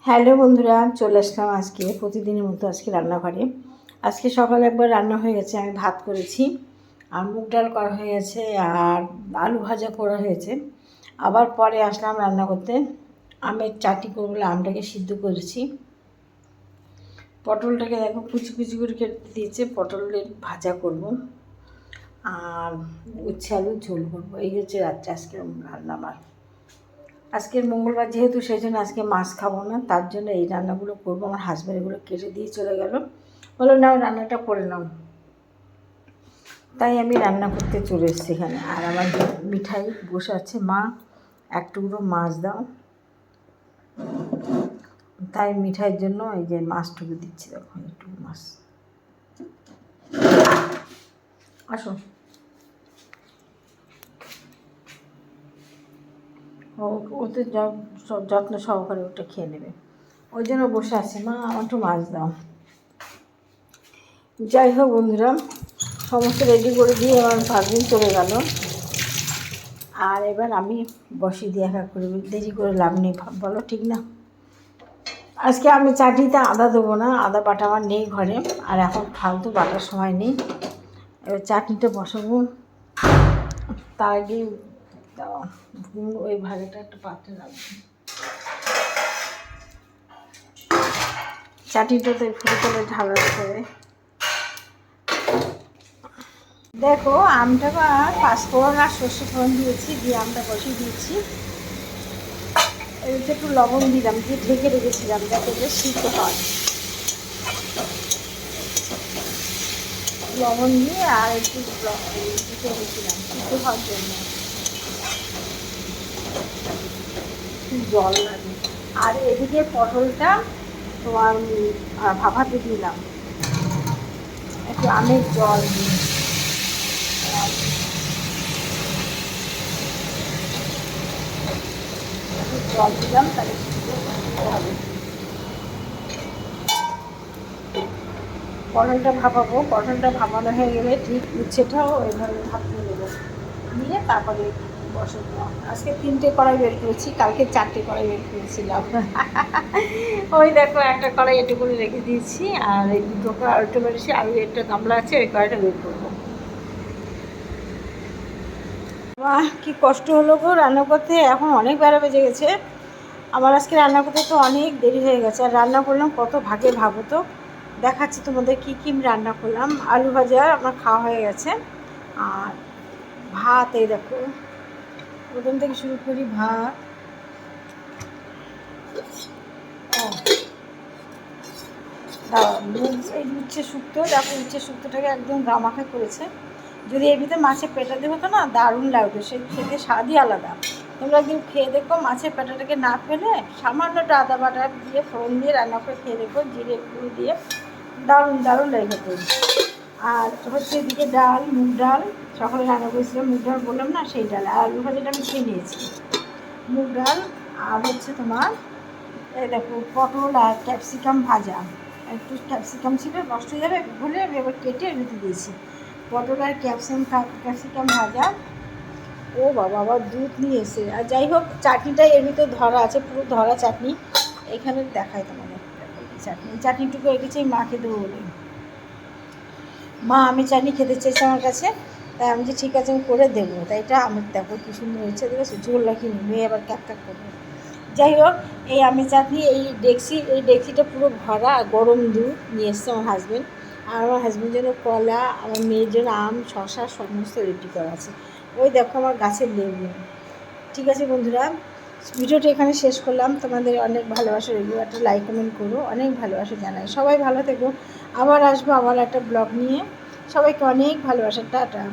Hello বন্ধুরা, চলে আসলাম আজকে প্রতিদিনের মতো আজকে রান্নাঘরে। আজকে সকালে একবার রান্না হয়ে গেছে, আমি ভাত করেছি আর মুগ ডাল করা হয়ে গেছে আর আলু ভাজা করা হয়েছে। আবার পরে আসলাম রান্না করতে, আমের চাটনি করবো বলে আমটাকে সিদ্ধ করেছি। পটলটাকে দেখো কুচি কুচি করে কেটে দিয়েছে, পটলের ভাজা করব আর উচ্ছে আলুর ঝোল করবো। এই হচ্ছে রাত্রে আজকে রান্না আমার। আজকের মঙ্গলবার যেহেতু, সেই জন্য আজকে মাছ খাবো না, তার জন্য এই রান্নাগুলো করবো। আমার হাজব্যান্ড এগুলো কেটে দিয়ে চলে গেল, বলো নাও রান্নাটা করে নাও, তাই আমি রান্না করতে চলে এসেছি এখানে। আর আমার মিঠাই বসে আছে, মা এক টুকরো মাছ দাও, তাই মিঠাইয়ের জন্য এই যে মাছটুকু দিচ্ছি। দেখো একটু মাছ, আসো ওতে যত্ন সহকারে ওটা খেয়ে নেবে, ওই জন্য বসে আছে। মা আমার একটু মাছ দাও। যাই হোক বন্ধুরা, সমস্ত রেডি করে দিয়ে আমার 5 দিন চলে গেল। আর এবার আমি বসিয়ে দিয়ে একা করে, দেরি করে লাভ নেই, বলো ঠিক না। আজকে আমি চাটনিতে আদা দেবো না, আদা বাটা আমার নেই ঘরে, আর এখন ফালতু বাটার সময় নেই। এবার চাটনিটা বসাবো, তার আগে ওই ভাজাটা একটা পাত্রে রাখবো। চাটনিটাতে ফুটে করে ঢালার করে দেখো আমটা পাঁচফোড়ন আর সর্ষে ফোড়ন দিয়েছি, দিয়ে আমটা বসিয়ে দিয়েছি। এতে একটু লবণ দিলাম, দিয়ে ঢেকে রেখেছিলাম যাতে করে সিদ্ধ হয়। লবণ দিয়ে আর একটু ঢেকে রেখেছিলাম সিদ্ধ হওয়ার জন্য, জল লাগে। আর এদিকে পটলটা তোমার ভাপাতে দিলাম একটু আমের জল দিয়ে, জল দিলাম, তাহলে হবে। পটলটা ভাপাবো, পটলটা ভাপানো হয়ে গেলে ঠিক উচ্ছেটাও এভাবে ভাপিয়ে নেবো, নিয়ে তারপরে বসাবো। আজকে 3টে কড়াই বের করেছি, কালকে 4টে কড়াই বের করেছিলাম। ওই দেখো একটা কড়াই এটু করে রেখে দিয়েছি, আর এই দুটো আরেকটা বেরিয়েছি, আর একটা গামলা আছে, ওই কড়াইটা বের করবো। বাহ কি কষ্ট হলো গো রান্না করতে, এখন অনেক বেলা বেজে গেছে আমার। আজকে রান্না করতে তো অনেক দেরি হয়ে গেছে, আর রান্না করলাম কত ভাগে ভাবো তো। দেখাচ্ছি তোমাদের কী কী রান্না করলাম। আলু ভাজা আমার খাওয়া হয়ে গেছে, আর ভাত এই দেখো, প্রথম থেকে শুরু করি। ভাত, এই উচ্ছে শুক্তো, দেখো উচ্ছে শুক্তোটাকে একদম গামাখা করেছে। যদি এর ভিতরে মাছের পেটা দিয়ে হতো না, দারুণ লাগতো, সে খেতে স্বাদই আলাদা। তোমরা একদিন খেয়ে দেখো, মাছের পেটাটাকে না ফেলে সামান্য একটু আদা বাটা দিয়ে ফোড়ন দিয়ে রান্না করে খেয়ে দেখো, জিরে গুঁড়ো দিয়ে, দারুণ দারুণ লেগে তো। আর হচ্ছে এদিকে ডাল, মুগ ডাল সকালে রান্না করেছিলাম, মুগ ডাল বললাম না, সেই ডাল। আর আলু ভাজাটা আমি খেয়ে নিয়েছি, মুগ ডাল। আর হচ্ছে তোমার এই দেখো পটল আর ক্যাপসিকাম ভাজা, একটু ক্যাপসিকাম ছিল নষ্ট হয়ে যাবে বলে আমি এবার কেটে রেখে দিয়েছি। পটল আর ক্যাপসিকাম ভাজা। ও বাবা, আবার দুধ নিয়ে এসে। আর যাই হোক, চাটনিটা এর ভিতরে ধরা আছে, পুরো ধরা চাটনি। এখানে দেখায় তোমাদের চাটনিটুকু রেখেছি মাকে দেবো বলে। মা আমি চাটনি খেতে চেয়েছে আমার কাছে, তাই আমি যে ঠিক আছে আমি করে দেবো। তাই এটা আমার দেখো কী সুন্দর হয়েছে, দেখেছো ঝোল রাখিনি, মেয়ে আবার ক্যাক ক্যাক করবে। যাই হোক, এই আমের চাটনি, এই ডেকচিটা পুরো ভরা, আর গরম দুধ নিয়ে এসছে আমার হাজব্যান্ড। আর আমার হাজব্যান্ডের জন্য কলা, আমার মেয়ের জন্য আম, শশা সমস্ত রেডি করা আছে। ওই দেখো আমার গাছের লেবু। ঠিক আছে বন্ধুরা, ভিডিওটা এখানে শেষ করলাম। তোমাদের অনেক ভালোবাসা রইল, একটা লাইক কমেন্ট করো, অনেক ভালোবাসা জানাই। সবাই ভালো থেকো, আবার আসবো আবার একটা ব্লগ নিয়ে। সবাইকে অনেক ভালোবাসা, টাটা।